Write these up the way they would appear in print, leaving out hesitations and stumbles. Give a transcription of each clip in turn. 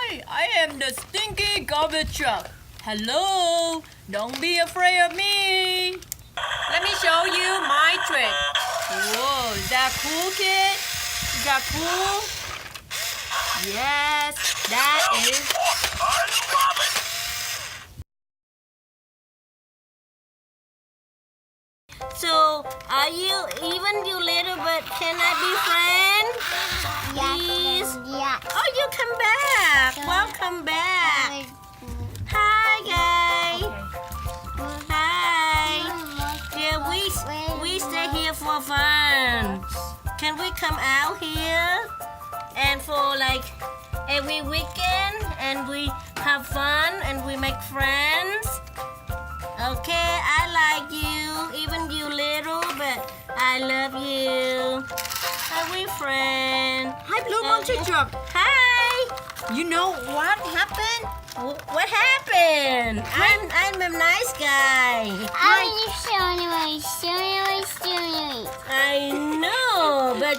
Hi, I am the stinky garbage truck. Hello, don't be afraid of me. Let me show you my trick. Whoa, is that cool, kid? Is that cool? Yes, that is. So, are you, even you little but can I be friend? Please? Yeah. Oh, you come back. Welcome back. Hi, guys. Hi. Yeah, we stay here for fun. Can we come out here? And for like every weekend and we have fun and we make friends? Okay, I like you, even you little, but I love you. Are we friends? Hi, Blue Monster Truck. Hi. You know what happened? What happened? I'm a nice guy. I know, but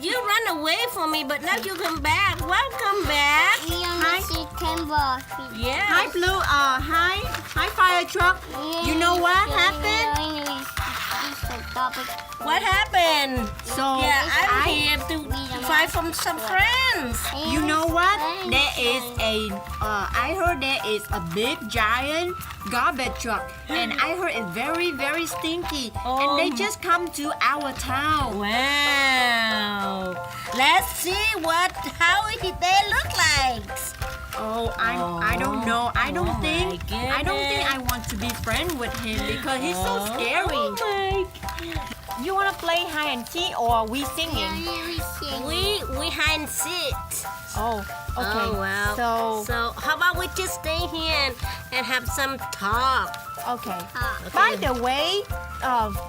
you run away from me, but now you come back. Welcome back. Yeah. Hi, Blue. Hi, Fire Truck. You know what happened? What happened? So Yeah, I'm here to find from some friends. you know what? There is I heard there is a big giant garbage truck, and I heard it's very, very stinky. And they just come to our town. Wow. Let's see how they look like. Oh, I don't know. I don't think I want to be friends with him because he's so scary. Oh my. You wanna play hide and seek or are we singing? We hide and seek. Oh, okay. Oh wow. So how about we just stay here and have some talk? Okay. By the way,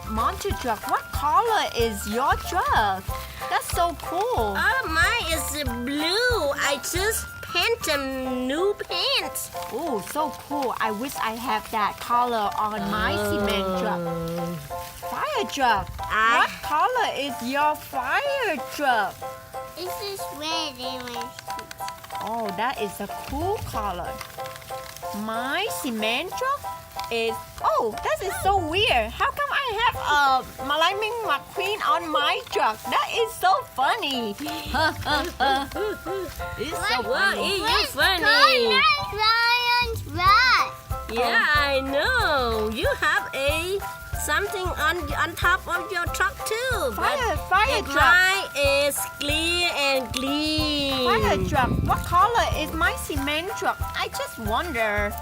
Monster Truck, what color is your truck? That's so cool. Oh, mine is blue. I just paint some new paint. Oh, so cool. I wish I have that color on my cement truck. Fire truck. What color is your fire truck? This is red and Oh, that is a cool color. My cement truck is... Oh, that is so weird. How come I have a Marimba McQueen on my truck? That is so funny. It's so funny. It's funny. Lion's rat. Yeah, I know. You have something on top of your truck too. Fire truck. Mine is clear and clean. Fire truck. What color is my cement truck? I just wonder.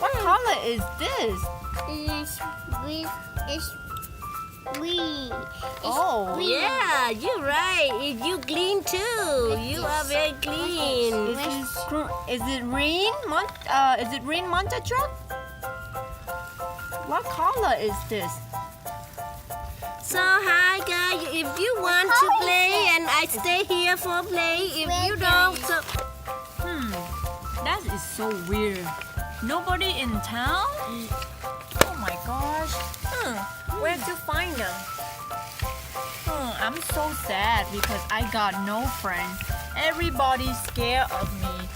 What color is this? It's green. Oh, Yeah, you're right. You clean too. You are very clean. Is it green? Is it green monster truck? What color is this? So hi guys, if you want to play and I stay here for play, if you don't, so That is so weird. Nobody in town? Oh my gosh. Where to find them? I'm so sad because I got no friends. Everybody's scared of me.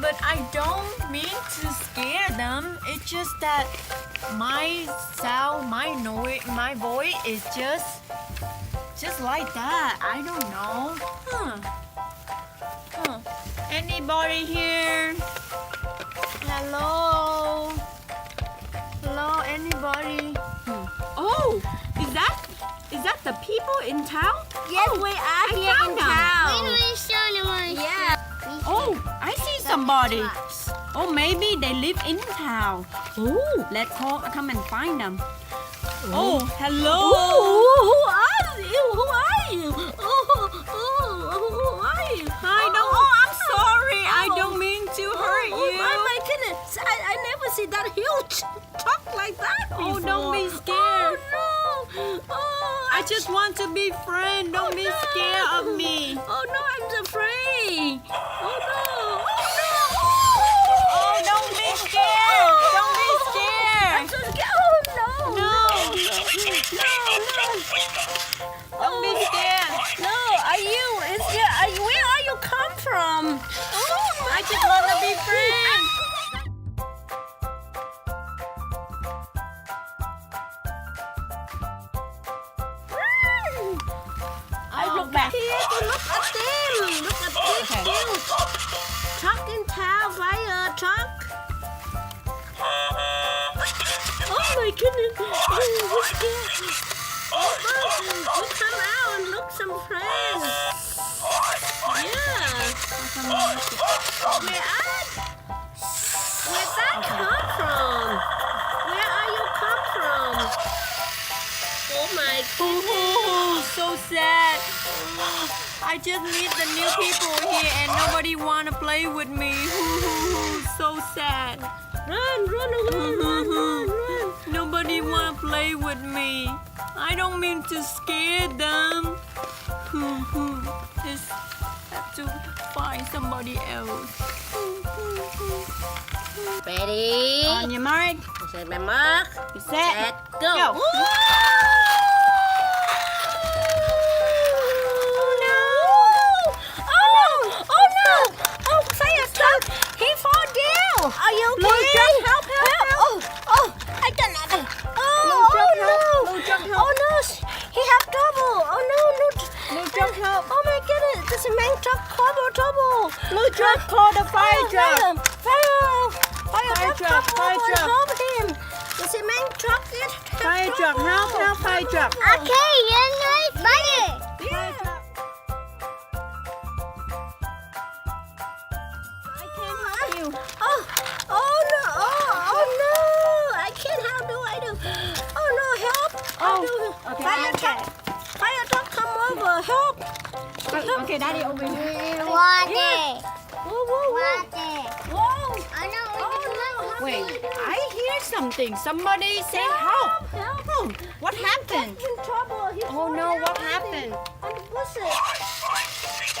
But I don't mean to scare them. It's just that my sound, my voice is just like that. I don't know. Anybody here? Hello? Hello, anybody? Oh, is that the people in town? yes, we are here in found them. town. Yeah. Oh, I see somebody. Oh, maybe they live in town. Oh, let's come and find them. Oh, hello. Who are you? Who are you? Who are you? I'm sorry. I don't mean to hurt you. Oh my goodness! I never see that huge truck like that before. Oh, don't be scared. Oh no! Oh, I just want to be friends. Don't be scared of me. Oh no, I'm afraid. Oh no! Oh, don't be scared. Don't be scared. I'm so scared. Oh no! No. Don't be scared. No, where are you come from? Oh, Where that come from? Where are you come from? Oh my goodness. So sad. I just meet the new people here and nobody wanna play with me. So sad. Run away, run. Nobody wanna play with me. I don't mean to scare them. Just have to find somebody else. Ready? On your mark. Set my mark. Set. Go. Go. He fall down. Are you okay? Help. Oh, I don't know. Oh no. He have trouble. Oh no. Help. Oh my goodness. This man truck trouble. Blue truck, call the fire truck. Fire truck. Help him. This man truck is Fire truck, help, fire truck. Okay, you're not funny. I can't help you. Oh no. I can't help. Do I do? Oh no, help. Okay, Fire truck come over. Help. Okay, Daddy, over here. Water. Whoa. Wait, I hear something. Somebody say help. Help. What happened? He's in trouble. Oh no, what happened? On the bushes.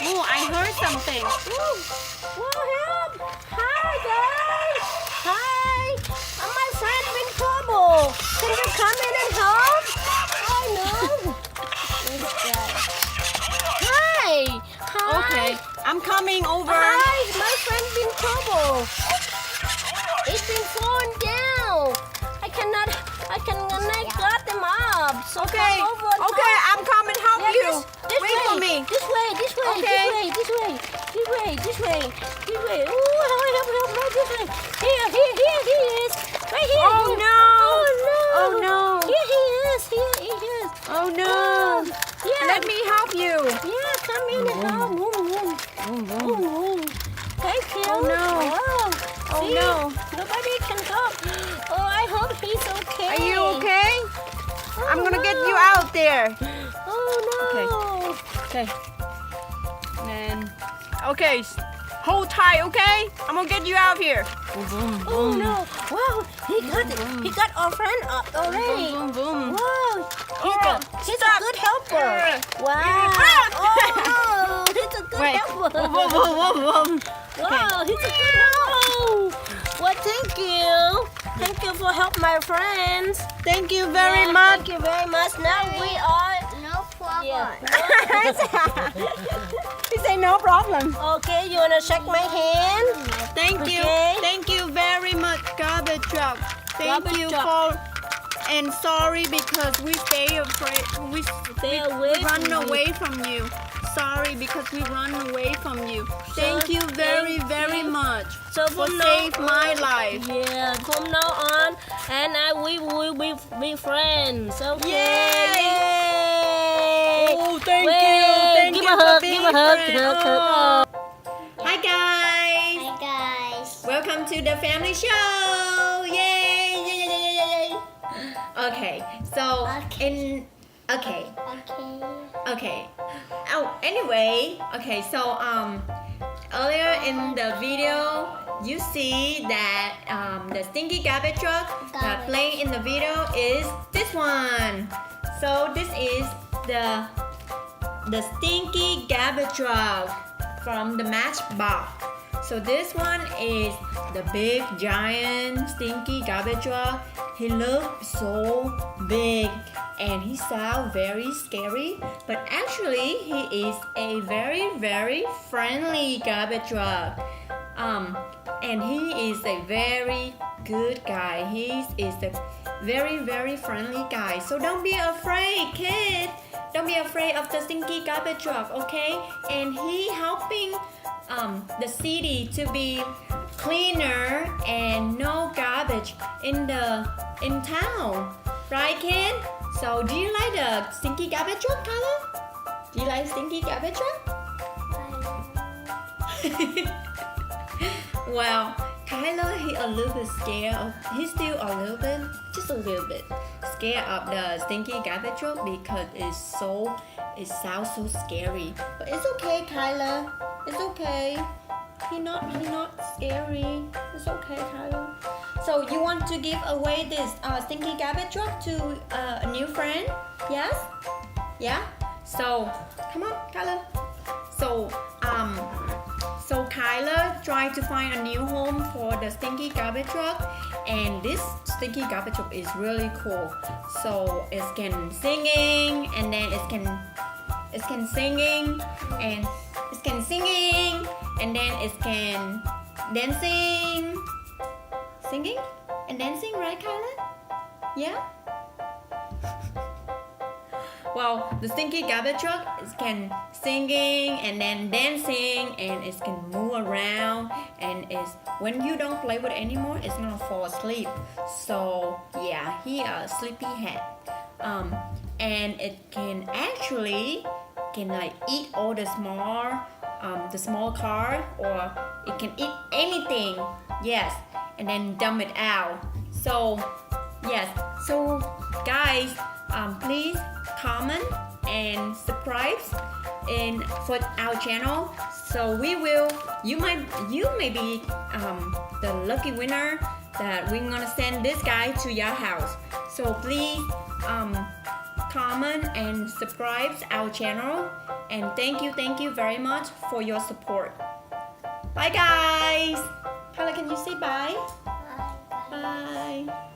Oh, I heard something. Whoa, help. Hi, guys. Hi. My friend in trouble. Can you come in and help? I know. Hi. Okay, I'm coming over. Hi, my friend in trouble. It's been falling down. I cannot got them up. So Okay, come over and okay, help. I'm coming help Yeah, you. This Wait way, for me. This way. Okay. This way. Ooh, help, right this way. Here he is. Right here. Oh no. Oh no. Here he is. Oh no. Yeah. Let me help you. Yeah, come in and help. Vroom. Thank you. Oh, no. Wow. Oh, See? no. Nobody can help. Oh, I hope he's okay. Are you okay? Oh, I'm gonna get no. you out there. Oh no. Okay. And okay, hold tight, okay? I'm gonna get you out here. Oh no. Wow, he got our friend up already. Boom. Wow. He's a Stop. good helper. Wow. Ah. Oh, he's a good Wait. helper. Whoa. Wow, he's a good helper. Well, thank you. Thank you for help my friends. Thank you very much. Thank you very much. Now we are. No problem. Yeah. He said no problem. Okay, you wanna shake my hand? Thank you. Okay. Thank you very much, garbage truck. Thank Garbage you truck. for. And sorry because we stay afraid. We away run from you. away from you. Sorry because we run away from you. Thank you very much So for from now save my life. Yeah, from now on, and we will be friends. Okay. Yay! Oh, thank Wait, you. Thank give you a for hug, being give a hug, friend. hug. Oh. Hi guys. Hi guys. Welcome to the family show! Yay! Okay, so Okay. Oh, anyway, okay, so earlier in the video, you see that the stinky garbage truck playing in the video is this one. So this is the stinky garbage truck from the Matchbox. So this one is the big giant stinky garbage truck. He looks so big and he sounds very scary, but actually he is a very friendly garbage truck. And he is a very good guy. He is a very friendly guy. So don't be afraid, kid. Don't be afraid of the stinky garbage truck, okay? And he helping the city to be cleaner and no garbage in town, right, kid? So do you like the stinky garbage truck, Carla? Do you like stinky garbage truck? Well, Kyler, he a little bit scared. He's still a little bit, just a little bit scared of the stinky garbage truck because it sounds so scary. But it's okay, Kyler. It's okay. He not scary. It's okay, Kyler. So you want to give away this stinky garbage truck to a new friend? Yes? Yeah? So come on, Kyler. So Kyler tried to find a new home for the stinky garbage truck, and this stinky garbage truck is really cool. So it can singing, and then it can singing, and it can singing, and then it can dancing, singing and dancing, right, Kyler? Yeah. Well, the stinky garbage truck can singing and then dancing, and it can move around, and when you don't play with it anymore, it's gonna fall asleep. So yeah, he a sleepyhead. And it can actually like eat all the small car, or it can eat anything. Yes, and then dump it out. So yes, so guys, please comment and subscribe for our channel. So you may be the lucky winner that we're gonna send this guy to your house. So please comment and subscribe our channel, and thank you very much for your support. Bye guys. Kyla, can you say bye? Bye. Bye.